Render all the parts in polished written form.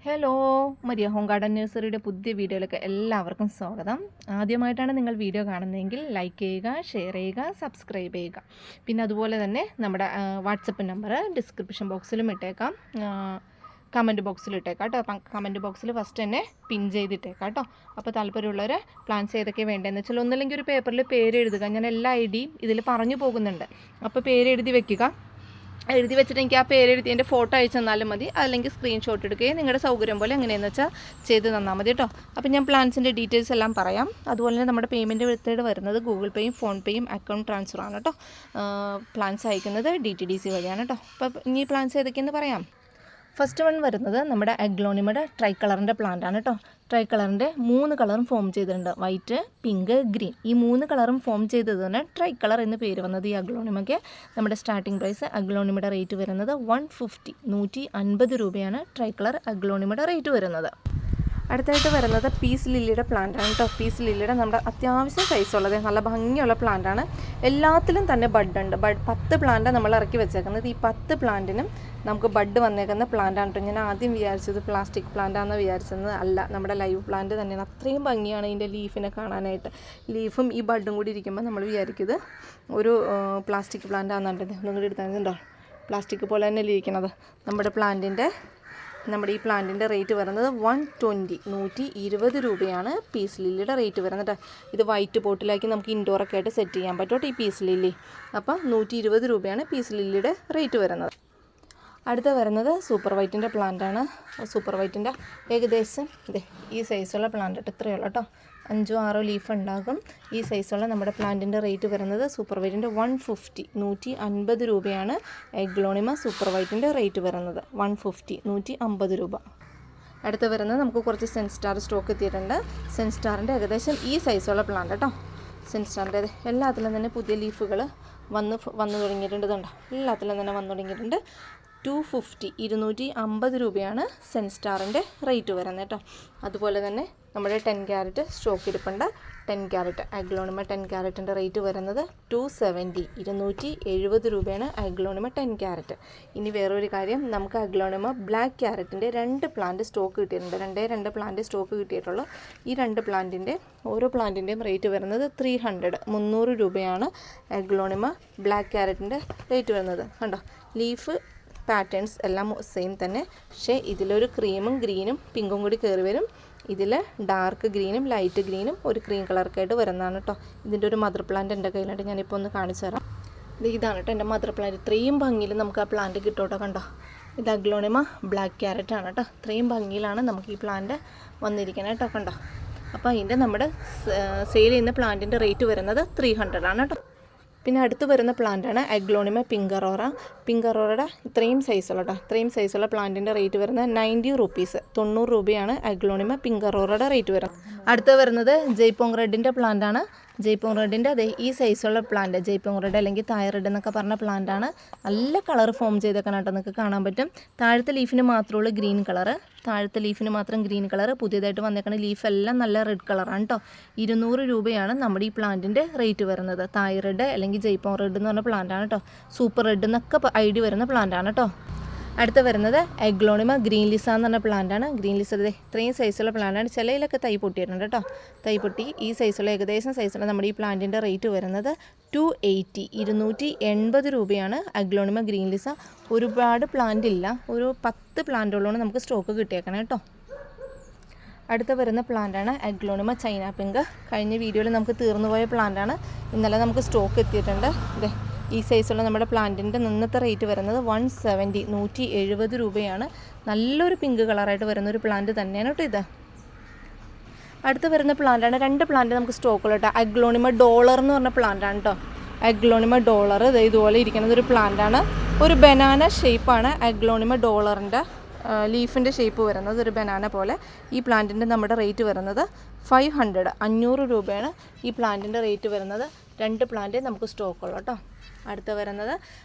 Hello Maria home garden നഴ്സറിയുടെ പുതിയ വീഡിയോയിലേക്ക് എല്ലാവർക്കും സ്വാഗതം. ആദ്യമായിട്ടാണ് നിങ്ങൾ വീഡിയോ കാണുന്നതെങ്കിൽ ലൈക്ക് ചെയ്യുക, ഷെയർ ചെയ്യുക, സബ്സ്ക്രൈബ് ചെയ്യുക. പിന്നെ അതുപോലെ തന്നെ നമ്മുടെ വാട്സപ്പ് നമ്പർ ഡിസ്ക്രിപ്ഷൻ ബോക്സിലും ഇട്ടേക്കാം, കമൻറ്റ് ബോക്സിൽ ഇട്ടേക്കാം കേട്ടോ. അപ്പം കമൻറ്റ് ബോക്സിൽ ഫസ്റ്റ് തന്നെ പിൻ ചെയ്തിട്ടേക്കാം കേട്ടോ. അപ്പോൾ താല്പര്യമുള്ളവർ പ്ലാൻസ് ഏതൊക്കെ വേണ്ടതെന്ന് വെച്ചാൽ ഒന്നല്ലെങ്കിൽ ഒരു പേപ്പറിൽ പേര് എഴുതുക. ഞാൻ എല്ലാ ഐഡിയും ഇതിൽ പറഞ്ഞു പോകുന്നുണ്ട്. അപ്പോൾ പേര് എഴുതി വെക്കുക. എഴുതി വെച്ചിട്ട് എനിക്ക് ആ പേരെഴുതി എൻ്റെ ഫോട്ടോ അയച്ചു തന്നാലും മതി, അല്ലെങ്കിൽ സ്ക്രീൻഷോട്ട് എടുക്കുകയും നിങ്ങളുടെ സൗകര്യം പോലെ എങ്ങനെയെന്ന് വെച്ചാൽ ചെയ്ത് തന്നാൽ മതി കേട്ടോ. അപ്പോൾ ഞാൻ പ്ലാൻസിൻ്റെ ഡീറ്റെയിൽസ് എല്ലാം പറയാം. അതുപോലെ തന്നെ നമ്മുടെ പേയ്മെൻറ്റ് മെത്തേഡ് വരുന്നത് ഗൂഗിൾ പേയും ഫോൺ പേയും അക്കൗണ്ട് ട്രാൻസ്ഫറാണ് കേട്ടോ. പ്ലാൻസ് അയക്കുന്നത് DTDC വഴിയാണ് കേട്ടോ. അപ്പോൾ ഇനി പ്ലാൻസ് ഏതൊക്കെയെന്ന് പറയാം. ഫസ്റ്റ് വൺ വരുന്നത് നമ്മുടെ അഗ്ലോണിമയുടെ ട്രൈ കളറിൻ്റെ പ്ലാന്റാണ് കേട്ടോ. ട്രൈ കളറിൻ്റെ 3 കളറും ഫോം ചെയ്തിട്ടുണ്ട്. White, pink, green. ഈ 3 കളറും ഫോം ചെയ്തത് തന്നെ ട്രൈ കളർ എന്ന് പേര് വന്നത് ഈ അഗ്ലോണിമയ്ക്ക്. നമ്മുടെ സ്റ്റാർട്ടിംഗ് പ്രൈസ് അഗ്ലോണിമയുടെ റേറ്റ് വരുന്നത് 150 രൂപയാണ് ട്രൈ കളർ അഗ്ലോണിമയുടെ റേറ്റ് വരുന്നത്. അടുത്തായിട്ട് വരുന്നത് പീസ് ലില്ലിയുടെ പ്ലാന്റാണ് കേട്ടോ. പീസ് ലില്ലിയുടെ നമ്മുടെ അത്യാവശ്യം സൈസുള്ളത് നല്ല ഭംഗിയുള്ള പ്ലാന്റാണ്. എല്ലാത്തിലും തന്നെ ബഡ് ഉണ്ട്. 10 പ്ലാന്റ് നമ്മൾ ഇറക്കി വെച്ചേക്കുന്നത്. ഈ 10 പ്ലാന്റിനും നമുക്ക് ബഡ് വന്നേക്കുന്ന പ്ലാന്റാണ് കേട്ടോ. ഞാൻ ആദ്യം വിചാരിച്ചത് പ്ലാസ്റ്റിക് പ്ലാന്റാണെന്ന് വിചാരിച്ചത് അല്ല, നമ്മുടെ ലൈവ് പ്ലാന്റ് തന്നെയാണ്. അത്രയും ഭംഗിയാണ് ഇതിൻ്റെ ലീഫിനെ കാണാനായിട്ട്. ലീഫും ഈ ബഡും കൂടി ഇരിക്കുമ്പോൾ നമ്മൾ വിചാരിക്കുന്നത് ഒരു പ്ലാസ്റ്റിക് പ്ലാന്റാണെന്നുണ്ട്. ഒന്നും കൂടി എടുത്താൽ പ്ലാസ്റ്റിക് പോലെ തന്നെ ഇരിക്കുന്നത്. നമ്മുടെ ഈ പ്ലാന്റിൻ്റെ റേറ്റ് വരുന്നത് 120 രൂപയാണ് പീസ് ലില്ലിയുടെ റേറ്റ് വരുന്നത്. ഇത് വൈറ്റ് പോട്ടിലാക്കി നമുക്ക് ഇൻഡോറൊക്കെ ആയിട്ട് സെറ്റ് ചെയ്യാൻ പറ്റും ഈ പീസ് ലില്ലി. അപ്പോൾ 120 രൂപയാണ് പീസ് ലില്ലിയുടെ റേറ്റ് വരുന്നത്. അടുത്ത വരുന്നത് സൂപ്പർ വൈറ്റിൻ്റെ പ്ലാന്റാണ്. സൂപ്പർ വൈറ്റിൻ്റെ ഏകദേശം ഈ സൈസുള്ള പ്ലാന്റ് ഇത്രയുള്ള കേട്ടോ. 5-6 ലീഫ് ഉണ്ടാകും. ഈ സൈസുള്ള നമ്മുടെ പ്ലാന്റിൻ്റെ റേറ്റ് വരുന്നത് സൂപ്പർ വൈറ്റിൻ്റെ 150 രൂപയാണ് എഗ്ലോണിമ സൂപ്പർ വൈറ്റിൻ്റെ റേറ്റ് വരുന്നത്. 150 രൂപ. അടുത്ത് വരുന്നത് നമുക്ക് കുറച്ച് സെൻസ്റ്റാർ സ്റ്റോക്ക് എത്തിയിട്ടുണ്ട്. സെൻസ്റ്റാറിൻ്റെ ഏകദേശം ഈ സൈസുള്ള പ്ലാന്റ് കേട്ടോ. സെൻസ്റ്റാറിൻ്റെ എല്ലാത്തിലും തന്നെ പുതിയ ലീഫുകൾ വന്നു തുടങ്ങിയിട്ടുണ്ട്. ഇതുണ്ടോ, എല്ലാത്തിലും തന്നെ വന്നു തുടങ്ങിയിട്ടുണ്ട്. 250 രൂപയാണ് സെൻസ്റ്റാറിൻ്റെ റേറ്റ് വരുന്നത് കേട്ടോ. അതുപോലെ തന്നെ നമ്മുടെ 10 ക്യാരറ്റ് സ്റ്റോക്ക് ഇരിപ്പുണ്ട്. 10 ക്യാരറ്റ് അഗ്ലോണിമ 10 ക്യാരറ്റിൻ്റെ റേറ്റ് വരുന്നത് 270 രൂപയാണ് അഗ്ലോണിമ 10 ക്യാരറ്റ്. ഇനി വേറൊരു കാര്യം, നമുക്ക് അഗ്ലോണിമ ബ്ലാക്ക് ക്യാരറ്റിൻ്റെ 2 പ്ലാന്റ് സ്റ്റോക്ക് കിട്ടിയിട്ടുണ്ട്. 2 പ്ലാന്റ് സ്റ്റോക്ക് കിട്ടിയിട്ടുള്ളൂ. ഈ 2 പ്ലാന്റിൻ്റെ ഓരോ പ്ലാന്റിൻ്റെയും റേറ്റ് വരുന്നത് 300 രൂപയാണ് അഗ്ലോണിമ ബ്ലാക്ക് ക്യാരറ്റിൻ്റെ റേറ്റ് വരുന്നത്. കണ്ടോ, ലീഫ് പാറ്റേൺസ് എല്ലാം സെയിം തന്നെ, പക്ഷേ ഇതിലൊരു ക്രീമും ഗ്രീനും പിങ്കും കൂടി കയറി വരും. ഇതിൽ ഡാർക്ക് ഗ്രീനും ലൈറ്റ് ഗ്രീനും ഒരു ക്രീം കളർക്കായിട്ട് വരുന്നതാണ് കേട്ടോ. ഇതിൻ്റെ ഒരു മദർ പ്ലാന്റ് എൻ്റെ കയ്യിലുണ്ട്, ഞാനിപ്പോൾ ഒന്ന് കാണിച്ചു തരാം. ഇതാണ് കേട്ടോ എൻ്റെ മദർ പ്ലാന്റ്. ഇത്രയും ഭംഗിയിൽ നമുക്ക് ആ പ്ലാന്റ് കിട്ടും കേട്ടോ. കണ്ടോ, ഇത് അഗ്ലോണിമ ബ്ലാക്ക് ക്യാരറ്റ് ആണ് കേട്ടോ. ഇത്രയും ഭംഗിയിലാണ് നമുക്ക് ഈ പ്ലാന്റ് വന്നിരിക്കുന്നത് കേട്ടോ. കണ്ടോ, അപ്പോൾ അതിൻ്റെ നമ്മുടെ സെയിൽ ചെയ്യുന്ന പ്ലാന്റിൻ്റെ റേറ്റ് വരുന്നത് 300 ആണ് കേട്ടോ. പിന്നെ അടുത്ത് വരുന്ന പ്ലാന്റാണ് അഗ്ലോണിമ പിങ്ക് അറോറ. പിങ്ക് അറോറയുടെ ഇത്രയും സൈസുള്ള കേട്ടോ. ഇത്രയും സൈസുള്ള പ്ലാന്റിൻ്റെ റേറ്റ് വരുന്നത് 90 രൂപയാണ് അഗ്ലോണിമ പിങ്ക് അറോറയുടെ റേറ്റ് വരുന്നത്. അടുത്ത് വരുന്നത് ജയ്പോങ് റെഡിൻ്റെ പ്ലാന്റാണ്. ജയ്പോങ് റെഡിൻ്റെ ഈ സൈസുള്ള പ്ലാന്റ്, ജയ്പോങ് റെഡ് അല്ലെങ്കിൽ തായ് റെഡ് എന്നൊക്കെ പറഞ്ഞ പ്ലാന്റാണ്. നല്ല കളർ ഫോം ചെയ്തേക്കണം കേട്ടോ. നിങ്ങൾക്ക് കാണാൻ പറ്റും. താഴത്തെ ലീഫിന് മാത്രമുള്ള ഗ്രീൻ കളറ്, താഴത്തെ ലീഫിന് മാത്രം ഗ്രീൻ കളർ. പുതിയതായിട്ട് വന്നേക്കുന്ന ലീഫെല്ലാം നല്ല റെഡ് കളറാണ് കേട്ടോ. 200 രൂപയാണ് നമ്മുടെ ഈ പ്ലാന്റിൻ്റെ റേറ്റ് വരുന്നത്. തായ് റെഡ് അല്ലെങ്കിൽ ജയ്പോങ് റെഡ് എന്ന് പറഞ്ഞ പ്ലാന്റാണ് കേട്ടോ. സൂപ്പർ റെഡ് എന്നൊക്കെ ഐഡി വരുന്ന പ്ലാന്റാണ് കേട്ടോ. അടുത്ത് വരുന്നത് അഗ്ലോണിമ ഗ്രീൻ ലിസ എന്ന് പറഞ്ഞ പ്ലാന്റാണ്. ഗ്രീൻ ലിസ ഇത്രയും സൈസുള്ള പ്ലാന്റാണ്. ചിലയിലൊക്കെ തൈ പൊട്ടിയിട്ടുണ്ട് കേട്ടോ. തൈ പൊട്ടി ഈ സൈസുള്ള ഏകദേശം സൈസുള്ള നമ്മുടെ ഈ പ്ലാന്റിൻ്റെ റേറ്റ് വരുന്നത് 280 രൂപയാണ് അഗ്ലോണിമ ഗ്രീൻ ലിസ. ഒരുപാട് പ്ലാന്റ് ഇല്ല, ഒരു 10 പ്ലാന്റുകളാണ് നമുക്ക് സ്റ്റോക്ക് കിട്ടിയേക്കണം കേട്ടോ. അടുത്ത വരുന്ന പ്ലാന്റാണ് അഗ്ലോണിമ ചൈന പിങ്ക്. കഴിഞ്ഞ വീഡിയോയിൽ നമുക്ക് തീർന്നുപോയ പ്ലാന്റാണ്. ഇന്നലെ നമുക്ക് സ്റ്റോക്ക് എത്തിയിട്ടുണ്ട്. ഈ സൈസുള്ള നമ്മുടെ പ്ലാന്റിൻ്റെ ഇന്നത്തെ റേറ്റ് വരുന്നത് 170 രൂപയാണ്. നല്ലൊരു പിങ്ക് കളറായിട്ട് വരുന്നൊരു പ്ലാന്റ് തന്നെയാണ് കേട്ടോ ഇത്. അടുത്ത് വരുന്ന പ്ലാന്റാണ് 2 പ്ലാന്റ് നമുക്ക് സ്റ്റോക്കുള്ള കേട്ടോ. അഗ്ലോണിമ ഡോളർ എന്ന് പറഞ്ഞ പ്ലാന്റാണ് കേട്ടോ. അഗ്ലോണിമ ഡോളർ ഇതുപോലെ ഇരിക്കുന്നത് ഒരു പ്ലാന്റാണ്. ഒരു ബനാന ഷേപ്പാണ് അഗ്ലോണിമ ഡോളറിൻ്റെ ലീഫിൻ്റെ ഷേപ്പ് വരുന്നത്, ഒരു ബനാന പോലെ. ഈ പ്ലാന്റിൻ്റെ നമ്മുടെ റേറ്റ് വരുന്നത് 500 രൂപയാണ് ഈ പ്ലാന്റിൻ്റെ റേറ്റ് വരുന്നത്. 2 പ്ലാന്റ് നമുക്ക് സ്റ്റോക്കുള്ളൂ കേട്ടോ. അടുത്ത വരുന്നത്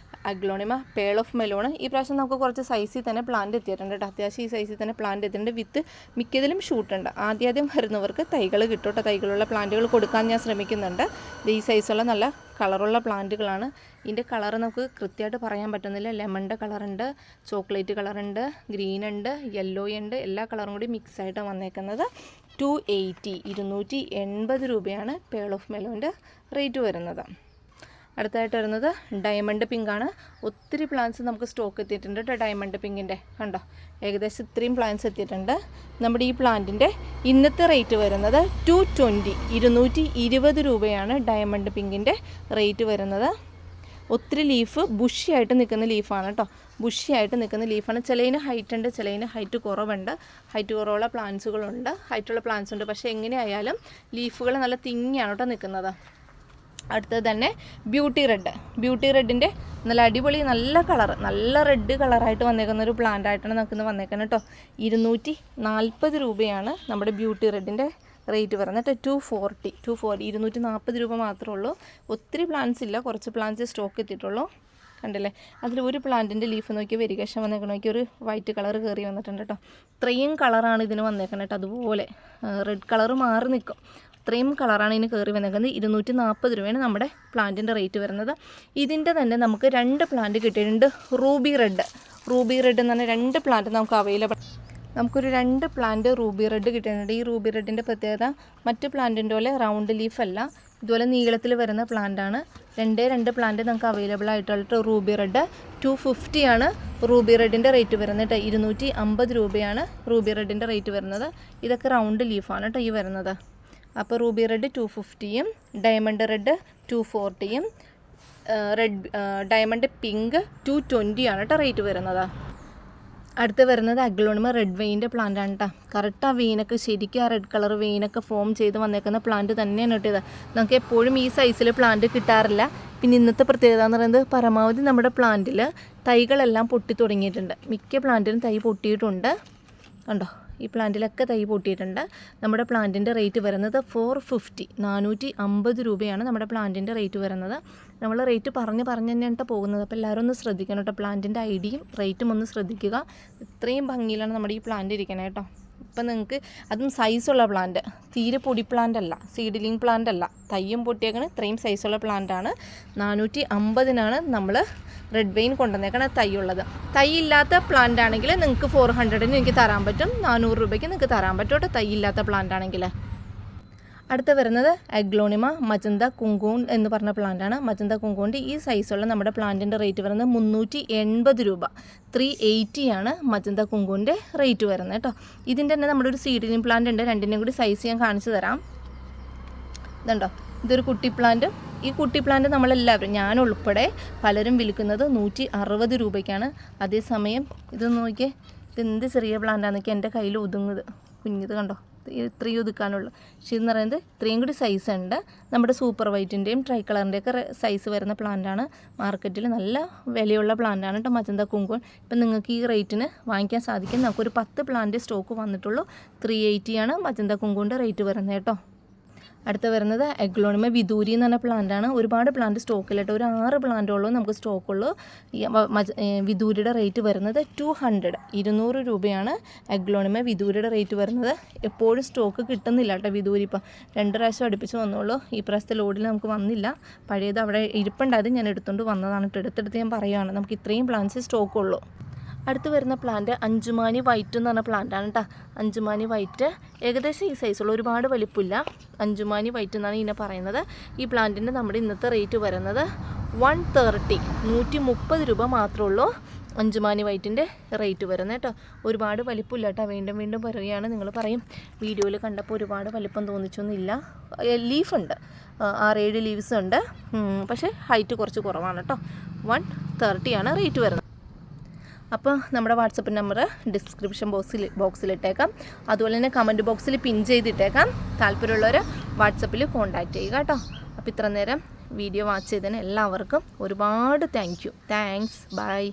അഗ്ലോണിമ പേൾ ഓഫ് മെലോൺ. ഈ പ്രാവശ്യം നമുക്ക് കുറച്ച് സൈസിൽ തന്നെ പ്ലാന്റ് എത്തിയിട്ടുണ്ട് കേട്ടോ. അത്യാവശ്യം ഈ സൈസിൽ തന്നെ പ്ലാന്റ് എത്തിയിട്ടുണ്ട്. വിത്ത് മിക്കതിലും ഷൂട്ടുണ്ട്. ആദ്യം വരുന്നവർക്ക് തൈകൾ കിട്ടും കേട്ടോ. തൈകളുള്ള പ്ലാന്റുകൾ കൊടുക്കാൻ ഞാൻ ശ്രമിക്കുന്നുണ്ട്. ഈ സൈസുള്ള നല്ല കളറുള്ള പ്ലാന്റുകളാണ്. ഇതിൻ്റെ കളർ നമുക്ക് കൃത്യമായിട്ട് പറയാൻ പറ്റുന്നില്ല. ലെമണിൻ്റെ കളറുണ്ട്, ചോക്ലേറ്റ് കളറുണ്ട്, ഗ്രീൻ ഉണ്ട്, യെല്ലോ ഉണ്ട്. എല്ലാ കളറും കൂടി മിക്സ് ആയിട്ട് വന്നേക്കുന്നത്. 280 രൂപയാണ് പേൾ ഓഫ് മെലോൻ്റെ റേറ്റ് വരുന്നത്. അടുത്തായിട്ട് വരുന്നത് ഡയമണ്ട് പിങ്കാണ്. ഒത്തിരി പ്ലാന്റ്സ് നമുക്ക് സ്റ്റോക്ക് എത്തിയിട്ടുണ്ട് കേട്ടോ. ഡയമണ്ട് പിങ്കിൻ്റെ കണ്ടോ, ഏകദേശം ഇത്രയും പ്ലാന്റ്സ് എത്തിയിട്ടുണ്ട്. നമ്മുടെ ഈ പ്ലാന്റിൻ്റെ ഇന്നത്തെ റേറ്റ് വരുന്നത് 220 രൂപയാണ് ഡയമണ്ട് പിങ്കിൻ്റെ റേറ്റ് വരുന്നത്. ഒത്തിരി ലീഫ് ബുഷിയായിട്ട് നിൽക്കുന്ന ലീഫാണ് കേട്ടോ. ബുഷിയായിട്ട് നിൽക്കുന്ന ലീഫാണ്. ചിലതിന് ഹൈറ്റ് ഉണ്ട്, ചിലതിന് ഹൈറ്റ് കുറവുണ്ട്. ഹൈറ്റ് കുറവുള്ള പ്ലാന്റ്സുകളുണ്ട്, ഹൈറ്റുള്ള പ്ലാന്റ്സ് ഉണ്ട്. പക്ഷേ എങ്ങനെയായാലും ലീഫുകൾ നല്ല തിങ്ങിയാണ് കേട്ടോ നിൽക്കുന്നത്. അടുത്തത് തന്നെ ബ്യൂട്ടി റെഡിൻ്റെ നല്ല അടിപൊളി നല്ല കളർ, നല്ല റെഡ് കളറായിട്ട് വന്നേക്കുന്ന ഒരു പ്ലാന്റ് ആയിട്ടാണ് നമുക്ക് വന്നേക്കുന്നത് കേട്ടോ. 240 രൂപയാണ് നമ്മുടെ ബ്യൂട്ടി റെഡിൻ്റെ റേറ്റ് വരുന്നത് കേട്ടോ. 240 രൂപ മാത്രമേ ഉള്ളൂ. ഒത്തിരി പ്ലാന്റ്സ് ഇല്ല, കുറച്ച് പ്ലാന്റ്സ് സ്റ്റോക്ക് എത്തിയിട്ടുള്ളൂ. കണ്ടില്ലേ, അതിൽ ഒരു പ്ലാന്റിൻ്റെ ലീഫ് നോക്കി വെരിഗേഷൻ വന്നേക്കണം നോക്കി ഒരു വൈറ്റ് കളർ കയറി വന്നിട്ടുണ്ട് കേട്ടോ. ഇത്രയും കളറാണ് ഇതിന് വന്നേക്കുന്നത് കേട്ടോ. അതുപോലെ റെഡ് കളർ മാറി നിൽക്കും. ഇത്രയും കളറാണ് ഇതിന് കയറി വന്നേക്കുന്നത്. 240 രൂപയാണ് നമ്മുടെ പ്ലാന്റിൻ്റെ റേറ്റ് വരുന്നത്. ഇതിൻ്റെ തന്നെ നമുക്ക് 2 പ്ലാന്റ് കിട്ടിയിട്ടുണ്ട്. റൂബി റെഡ് എന്ന് പറഞ്ഞാൽ 2 പ്ലാന്റ് നമുക്ക് അവൈലബിൾ. നമുക്കൊരു 2 പ്ലാന്റ് റൂബി റെഡ് കിട്ടിയിട്ടുണ്ട്. ഈ റൂബി റെഡിൻ്റെ പ്രത്യേകത മറ്റ് പ്ലാന്റിൻ്റെ പോലെ റൗണ്ട് ലീഫ് അല്ല, ഇതുപോലെ നീളത്തിൽ വരുന്ന പ്ലാന്റാണ്. 2 പ്ലാന്റ് നമുക്ക് അവൈലബിൾ ആയിട്ടുള്ള റൂബി റെഡ് 250 ആണ് റൂബി റെഡിൻ്റെ റേറ്റ് വരുന്നത് കേട്ടോ. 250 രൂപയാണ് റൂബി റെഡിൻ്റെ റേറ്റ് വരുന്നത്. ഇതൊക്കെ റൗണ്ട് ലീഫാണ് കേട്ടോ ഈ വരുന്നത്. അപ്പോൾ റൂബി റെഡ് 250യും ഡയമണ്ട് റെഡ് 240യും ഡയമണ്ട് പിങ്ക് 220 ആണ് കേട്ടോ റേറ്റ് വരുന്നത്. അടുത്ത് വരുന്നത് അഗ്ലോണിമ റെഡ് വെയിൻ്റെ പ്ലാന്റ് ആണ് കേട്ടോ. കറക്റ്റ് ആ വെയിനൊക്കെ ശരിക്കും ആ റെഡ് കളർ വെയിനൊക്കെ ഫോം ചെയ്ത് വന്നേക്കുന്ന പ്ലാന്റ് തന്നെയാണ് കിട്ടിയത്. നമുക്ക് എപ്പോഴും ഈ സൈസിൽ പ്ലാന്റ് കിട്ടാറില്ല. പിന്നെ ഇന്നത്തെ പ്രത്യേകത എന്ന് പറയുന്നത് പരമാവധി നമ്മുടെ പ്ലാന്റിൽ തൈകളെല്ലാം പൊട്ടി തുടങ്ങിയിട്ടുണ്ട്. മിക്ക പ്ലാന്റിനും തൈ പൊട്ടിയിട്ടുണ്ട് കണ്ടോ. ഈ പ്ലാന്റിലൊക്കെ തൈ പൊട്ടിയിട്ടുണ്ട്. നമ്മുടെ പ്ലാന്റിൻ്റെ റേറ്റ് വരുന്നത് 450 രൂപയാണ് നമ്മുടെ പ്ലാന്റിൻ്റെ റേറ്റ് വരുന്നത്. നമ്മൾ റേറ്റ് പറഞ്ഞ് തന്നെയാണ് പോകുന്നത്. അപ്പോൾ എല്ലാവരും ഒന്ന് ശ്രദ്ധിക്കണം കേട്ടോ. പ്ലാന്റിൻ്റെ ഐഡിയും റേറ്റും ഒന്ന് ശ്രദ്ധിക്കുക. ഇത്രയും ഭംഗിയിലാണ് നമ്മുടെ ഈ പ്ലാന്റ് ഇരിക്കണേ കേട്ടോ. ഇപ്പം നിങ്ങൾക്ക് അതും സൈസുള്ള പ്ലാന്റ്, തീരെ പൊടി പ്ലാന്റ് അല്ല, സീഡ്ലിംഗ് പ്ലാന്റ് അല്ല, തയ്യും പൊട്ടിയേക്കണ ഇത്രയും സൈസുള്ള പ്ലാന്റാണ്. 450 നമ്മൾ റെഡ് വെയിൻ കൊണ്ടുവന്നേക്കണ തൈയുള്ളത്. തൈ ഇല്ലാത്ത പ്ലാന്റ് ആണെങ്കിൽ നിങ്ങൾക്ക് 400 എനിക്ക് തരാൻ പറ്റും. 400 രൂപയ്ക്ക് നിങ്ങൾക്ക് തരാൻ പറ്റും കേട്ടോ തൈ ഇല്ലാത്ത പ്ലാന്റ് ആണെങ്കിൽ. അടുത്ത വരുന്നത് അഗ്ലോണിമ മജന്ത കുങ്കൂൺ എന്ന് പറഞ്ഞ പ്ലാന്റാണ്. മജന്ത കുങ്കൂണിൻ്റെ ഈ സൈസുള്ള നമ്മുടെ പ്ലാന്റിൻ്റെ റേറ്റ് വരുന്നത് 380 രൂപ. 380 ആണ് മജന്ത കുങ്കൂണിൻ്റെ റേറ്റ് വരുന്നത് കേട്ടോ. ഇതിൻ്റെ തന്നെ നമ്മുടെ ഒരു സീഡ്ലിംഗ് പ്ലാന്റ് ഉണ്ട്. രണ്ടിൻ്റെയും കൂടി സൈസ് ഞാൻ കാണിച്ചു തരാം. ഇതുണ്ടോ, ഇതൊരു കുട്ടി പ്ലാന്റ്. ഈ കുട്ടി പ്ലാന്റ് നമ്മളെല്ലാവരും, ഞാൻ ഉൾപ്പെടെ പലരും വിൽക്കുന്നത് 160 രൂപയ്ക്കാണ്. അതേസമയം ഇത് നോക്കിയേ, ഇതെന്ത് ചെറിയ പ്ലാന്റാണെന്നൊക്കെ എൻ്റെ കയ്യിൽ ഒതുങ്ങുന്നത് കുഞ്ഞത് കണ്ടോ, ഇത്രയും ഒതുക്കാനുള്ളൂ. പക്ഷേ ഇതെന്ന് പറയുന്നത് ഇത്രയും കൂടി സൈസ് ഉണ്ട്. നമ്മുടെ സൂപ്പർ വൈറ്റിൻ്റെയും ട്രൈ കളറിൻ്റെയൊക്കെ സൈസ് വരുന്ന പ്ലാന്റാണ്. മാർക്കറ്റിൽ നല്ല വിലയുള്ള പ്ലാന്റാണ് കേട്ടോ മജന്ത കുങ്കൂൺ. ഇപ്പം നിങ്ങൾക്ക് ഈ റേറ്റിന് വാങ്ങിക്കാൻ സാധിക്കും. നമുക്കൊരു 10 പ്ലാന്റ് സ്റ്റോക്ക് വന്നിട്ടുള്ളൂ. 380 ആണ് മജന്ത കുങ്കൂണിൻ്റെ റേറ്റ് വരുന്നത് കേട്ടോ. അടുത്ത വരുന്നത് അഗ്ലോണിമ വിദൂരി എന്ന് പറഞ്ഞ പ്ലാന്റാണ്. ഒരുപാട് പ്ലാന്റ് സ്റ്റോക്കിലിട്ട് ഒരു 6 പ്ലാന്റുള്ളൂ നമുക്ക് സ്റ്റോക്കുള്ളൂ. വിദൂരിയുടെ റേറ്റ് വരുന്നത് 200 രൂപയാണ് അഗ്ലോണിമ വിദൂരിയുടെ റേറ്റ് വരുന്നത്. എപ്പോഴും സ്റ്റോക്ക് കിട്ടുന്നില്ല കേട്ടോ വിദൂരി. ഇപ്പം 2 പ്രാവശ്യം അടുപ്പിച്ച് വന്നുള്ളൂ. ഈ പ്രാവശ്യത്തെ ലോഡിൽ നമുക്ക് വന്നില്ല. പഴയത് അവിടെ ഇരിപ്പുണ്ടായത് ഞാൻ എടുത്തുകൊണ്ട് വന്നതാണ് കേട്ടോ. എടുത്തെടുത്ത് ഞാൻ പറയുകയാണ്, നമുക്ക് ഇത്രയും പ്ലാന്റ്സ് സ്റ്റോക്കുള്ളൂ. അടുത്ത് വരുന്ന പ്ലാന്റ് അഞ്ചുമാനി വൈറ്റ് എന്ന് പറഞ്ഞ പ്ലാന്റാണ് കേട്ടോ. അഞ്ചുമാനി വൈറ്റ് ഏകദേശം ഈ സൈസുള്ള, ഒരുപാട് വലിപ്പമില്ല. അഞ്ചുമാനി വൈറ്റ് എന്നാണ് ഇതിനെ പറയുന്നത്. ഈ പ്ലാന്റിൻ്റെ നമ്മുടെ ഇന്നത്തെ റേറ്റ് വരുന്നത് 130 രൂപ മാത്രമേ ഉള്ളൂ. അഞ്ചുമാനി വൈറ്റിൻ്റെ റേറ്റ് വരുന്നത് കേട്ടോ. ഒരുപാട് വലിപ്പമില്ല കേട്ടോ. വീണ്ടും പറയുകയാണ്. നിങ്ങൾ പറയും വീഡിയോയിൽ കണ്ടപ്പോൾ ഒരുപാട് വലിപ്പം തോന്നിച്ചൊന്നുമില്ല. ലീഫുണ്ട്, 6-7 ലീവ്സ് ഉണ്ട്. പക്ഷേ ഹൈറ്റ് കുറച്ച് കുറവാണ് കേട്ടോ. 130 ആണ് റേറ്റ് വരുന്നത്. അപ്പോൾ നമ്മുടെ വാട്സപ്പ് നമ്പർ ഡിസ്ക്രിപ്ഷൻ ബോക്സിലിട്ടേക്കാം. അതുപോലെ തന്നെ കമൻറ്റ് ബോക്സിൽ പിൻ ചെയ്തിട്ടേക്കാം. താല്പര്യമുള്ളവർ വാട്സപ്പിൽ കോൺടാക്റ്റ് ചെയ്യുക കേട്ടോ. അപ്പോൾ ഇത്ര നേരം വീഡിയോ വാച്ച് ചെയ്തതിന് എല്ലാവർക്കും ഒരുപാട് താങ്ക്സ്. ബൈ.